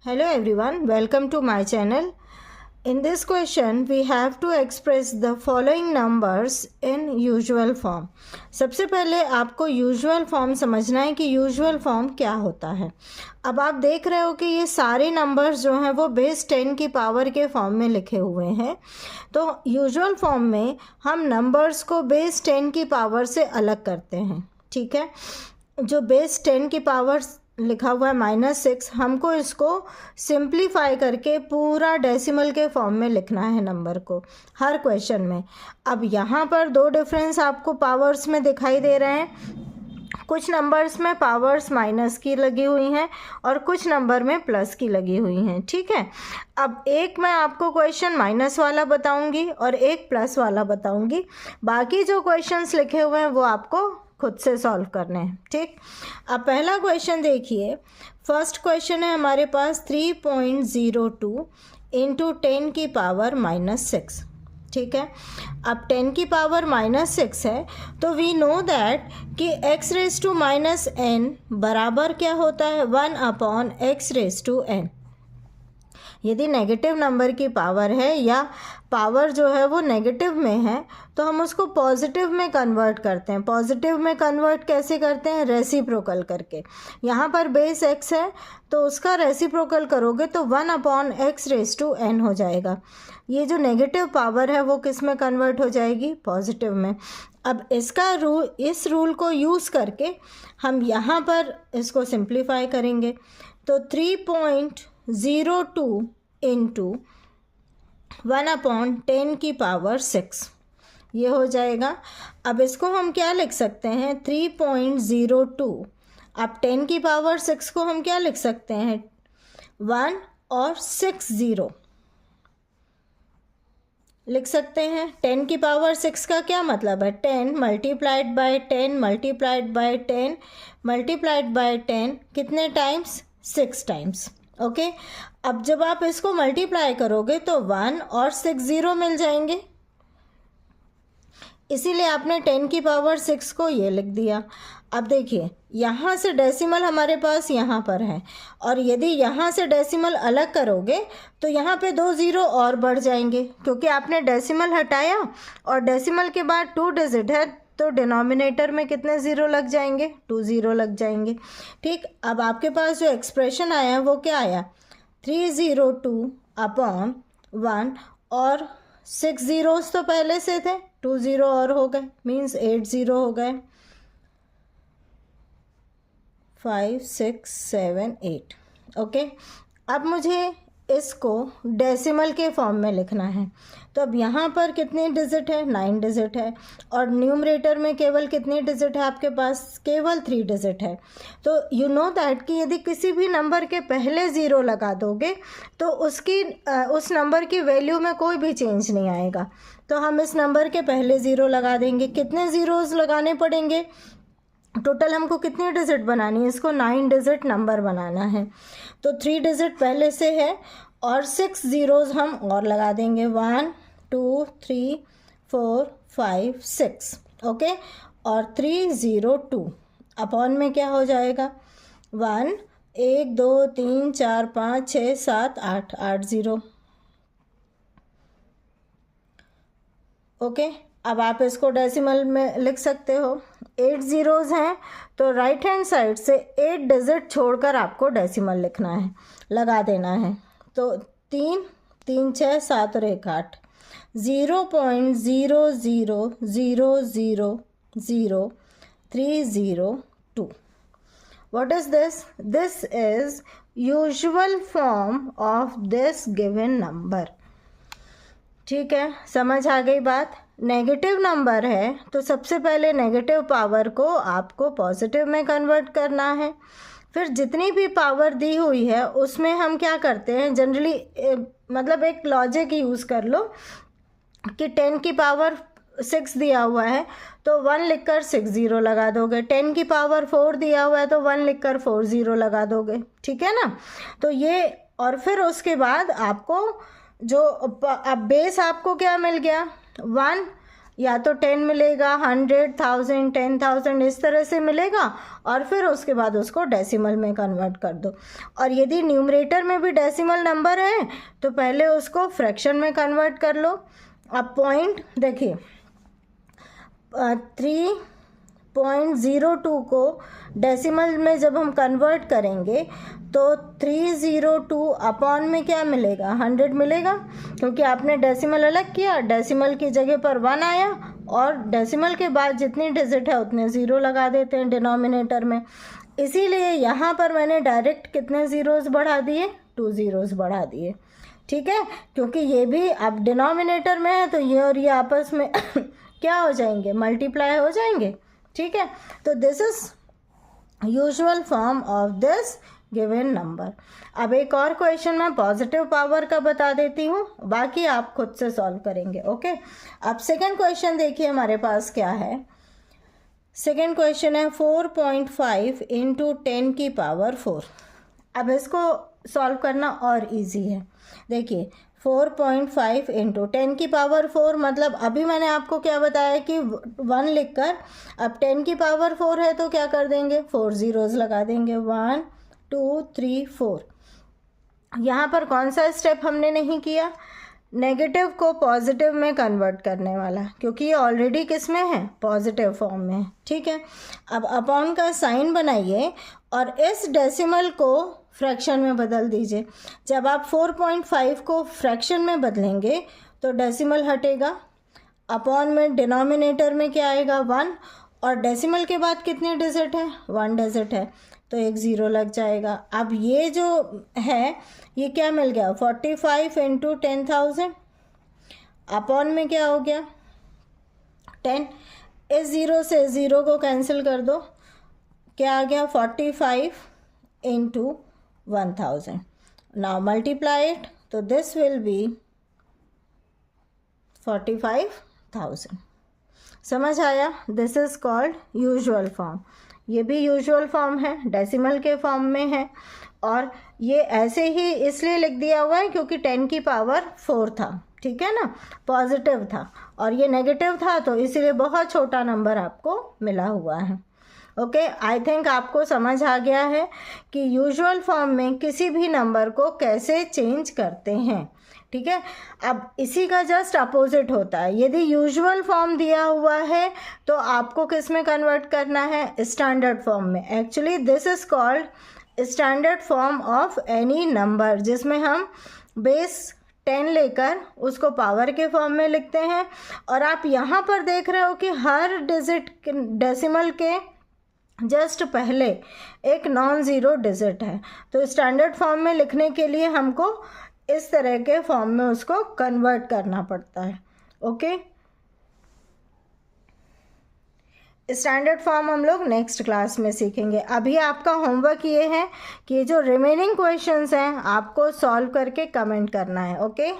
Hello everyone, welcome to my channel. In this question we have to express the following numbers in usual form. सबसे पहले आपको usual form समझना है कि usual form क्या होता है। अब आप देख रहे हो कि ये सारे नंबर्स जो हैं वो बेस 10 की पावर के फॉर्म में लिखे हुए हैं। तो यूजुअल फॉर्म में हम नंबर्स को बेस 10 की पावर से अलग करते हैं, ठीक है। जो बेस 10 की पावर लिखा हुआ है -6, हमको इसको सिंप्लीफाई करके पूरा डेसिमल के फॉर्म में लिखना है नंबर को हर क्वेश्चन में। अब यहाँ पर दो डिफरेंस आपको पावर्स में दिखाई दे रहे हैं। कुछ नंबर्स में पावर्स माइनस की लगी हुई हैं और कुछ नंबर में प्लस की लगी हुई हैं, ठीक है। अब एक मैं आपको क्वेश्चन माइनस वाला बताऊंगी और एक प्लस वाला बताऊंगी। बाकी जो क्वेश्चंस लिखे हुए हैं वो आपको खुद से सॉल्व करने हैं, ठीक। अब पहला क्वेश्चन देखिए। फर्स्ट क्वेश्चन है हमारे पास 3.02 इंटू 10 की पावर -6, ठीक है। अब 10 की पावर -6 है तो वी नो दैट कि x⁻n बराबर क्या होता है 1/x⁻n। यदि नेगेटिव नंबर की पावर है या पावर जो है वो नेगेटिव में है तो हम उसको पॉजिटिव में कन्वर्ट करते हैं। पॉजिटिव में कन्वर्ट कैसे करते हैं? रेसिप्रोकल करके। यहाँ पर बेस x है तो उसका रेसिप्रोकल करोगे तो 1/x⁻n हो जाएगा। ये जो नेगेटिव पावर है वो किस में कन्वर्ट हो जाएगी? पॉजिटिव में। अब इस रूल को यूज़ करके हम यहाँ पर इसको सिंप्लीफाई करेंगे तो 3.02 इंटू 1/10 की पावर 6 ये हो जाएगा। अब इसको हम क्या लिख सकते हैं? 3.02। अब 10 की पावर 6 को हम क्या लिख सकते हैं? 1 और 6 0 लिख सकते हैं। 10 की पावर 6 का क्या मतलब है? 10 multiplied by 10 multiplied by 10 multiplied by 10 कितने टाइम्स? 6 times, okay. अब जब आप इसको मल्टीप्लाई करोगे तो 1 और 6 0 मिल जाएंगे, इसीलिए आपने 10 की पावर 6 को ये लिख दिया। अब देखिए यहाँ से डेसिमल हमारे पास यहाँ पर है और यदि यहाँ से डेसिमल अलग करोगे तो यहाँ पे 2 0 और बढ़ जाएंगे क्योंकि आपने डेसिमल हटाया और डेसिमल के बाद 2 डिजिट है तो डिनोमिनेटर में कितने ज़ीरो लग जाएंगे? 2 0 लग जाएंगे, ठीक। अब आपके पास जो एक्सप्रेशन आया वो क्या आया? 302/1 और 6 zeros तो पहले से थे, 2 0 और हो गए, मीन्स 8 0 हो गए। 5 6 7 8, ओके। अब मुझे इसको डेसिमल के फॉर्म में लिखना है तो अब यहाँ पर कितने डिजिट है? 9 डिजिट है और न्यूमरेटर में केवल कितनी डिजिट है आपके पास? केवल 3 डिजिट है। तो यू नो दैट कि यदि किसी भी नंबर के पहले ज़ीरो लगा दोगे तो उस नंबर की वैल्यू में कोई भी चेंज नहीं आएगा। तो हम इस नंबर के पहले ज़ीरो लगा देंगे। कितने ज़ीरोज़ लगाने पड़ेंगे? टोटल हमको कितनी डिजिट बनानी है? इसको 9 डिजिट नंबर बनाना है तो 3 डिजिट पहले से है और 6 zeros हम और लगा देंगे। 1 2 3 4 5 6, ओके। और 302 अपॉन में क्या हो जाएगा? 1 1 2 3 4 5 6 7 8 8 0, ओके। अब आप इसको डेसिमल में लिख सकते हो। 8 zeros हैं तो राइट हैंड साइड से 8 डिजिट छोड़कर आपको डेसिमल लिखना है, लगा देना है। तो 3 3 6 7 और 1 8 0.0000302। What is this? This is usual form of this given number, ठीक है। समझ आ गई बात? नेगेटिव नंबर है तो सबसे पहले नेगेटिव पावर को आपको पॉजिटिव में कन्वर्ट करना है। फिर जितनी भी पावर दी हुई है उसमें हम क्या करते हैं जनरली, मतलब एक लॉजिक यूज़ कर लो कि 10 की पावर 6 दिया हुआ है तो 1 लिखकर 6 0 लगा दोगे। 10 की पावर 4 दिया हुआ है तो 1 लिखकर 4 0 लगा दोगे, ठीक है ना। तो ये और फिर उसके बाद आपको जो अब बेस आपको क्या मिल गया? 1 या तो 10 मिलेगा, 100, 1000, 10,000 इस तरह से मिलेगा, और फिर उसके बाद उसको डेसिमल में कन्वर्ट कर दो। और यदि न्यूमरेटर में भी डेसिमल नंबर है तो पहले उसको फ्रैक्शन में कन्वर्ट कर लो। अब पॉइंट देखिए, 3.02 को डेसिमल में जब हम कन्वर्ट करेंगे तो 302 अपॉन में क्या मिलेगा, 100 मिलेगा, क्योंकि आपने डेसिमल अलग किया, डेसिमल की जगह पर 1 आया, और डेसिमल के बाद जितनी डिजिट है उतने ज़ीरो लगा देते हैं डिनोमिनेटर में। इसीलिए यहाँ पर मैंने डायरेक्ट कितने ज़ीरोज़ बढ़ा दिए, 2 ज़ीरोज़ बढ़ा दिए, ठीक है, क्योंकि ये भी अब डिनोमिनेटर में है तो ये और ये आपस में क्या हो जाएंगे, मल्टीप्लाई हो जाएंगे, ठीक है। तो this is usual form of this given number. अब एक और क्वेश्चन मैं पॉजिटिव पावर का बता देती हूँ, बाकी आप खुद से सॉल्व करेंगे, ओके। अब सेकंड क्वेश्चन देखिए हमारे पास क्या है। सेकंड क्वेश्चन है 4.5 इंटू 10 की पावर 4। अब इसको सॉल्व करना और इजी है। देखिए 4.5 इंटू 10 की पावर 4, मतलब अभी मैंने आपको क्या बताया कि 1 लिखकर, अब 10 की पावर 4 है तो क्या कर देंगे, 4 ज़ीरोज़ लगा देंगे, 1 2 3 4। यहाँ पर कौन सा स्टेप हमने नहीं किया, नेगेटिव को पॉजिटिव में कन्वर्ट करने वाला, क्योंकि ये ऑलरेडी किस में है, पॉजिटिव फॉर्म में है, ठीक है। अब अपॉन का साइन बनाइए और इस डेसिमल को फ्रैक्शन में बदल दीजिए। जब आप 4.5 को फ्रैक्शन में बदलेंगे तो डेसिमल हटेगा, अपॉन में डिनोमिनेटर में क्या आएगा, 1, और डेसिमल के बाद कितने डिजिट है, 1 डिजिट है, तो 1 ज़ीरो लग जाएगा। अब ये जो है ये क्या मिल गया, 45 इंटू 10,000, अपॉन में क्या हो गया, 10, इस ज़ीरो से ज़ीरो को कैंसिल कर दो, क्या आ गया, 45 इंटू 1000। नाउ मल्टीप्लाई इट, तो दिस विल बी 45,000। समझ आया, this is called usual form. ये भी यूजुअल फॉर्म है, डेसिमल के फॉर्म में है, और ये ऐसे ही इसलिए लिख दिया हुआ है क्योंकि 10 की पावर 4 था, ठीक है ना, पॉजिटिव था, और ये नेगेटिव था तो इसीलिए बहुत छोटा नंबर आपको मिला हुआ है, ओके। आई थिंक आपको समझ आ गया है कि यूजुअल फॉर्म में किसी भी नंबर को कैसे चेंज करते हैं, ठीक है। अब इसी का जस्ट अपोजिट होता है, यदि यूजुअल फॉर्म दिया हुआ है तो आपको किस में कन्वर्ट करना है, स्टैंडर्ड फॉर्म में। Actually this is called standard form of any number, जिसमें हम बेस 10 लेकर उसको पावर के फॉर्म में लिखते हैं। और आप यहाँ पर देख रहे हो कि हर डिजिट डेसिमल के जस्ट पहले एक नॉन ज़ीरो डिजिट है, तो स्टैंडर्ड फॉर्म में लिखने के लिए हमको इस तरह के फॉर्म में उसको कन्वर्ट करना पड़ता है, ओके। स्टैंडर्ड फॉर्म हम लोग नेक्स्ट क्लास में सीखेंगे। अभी आपका होमवर्क ये है कि जो रिमेनिंग क्वेश्चंस हैं आपको सॉल्व करके कमेंट करना है, ओके।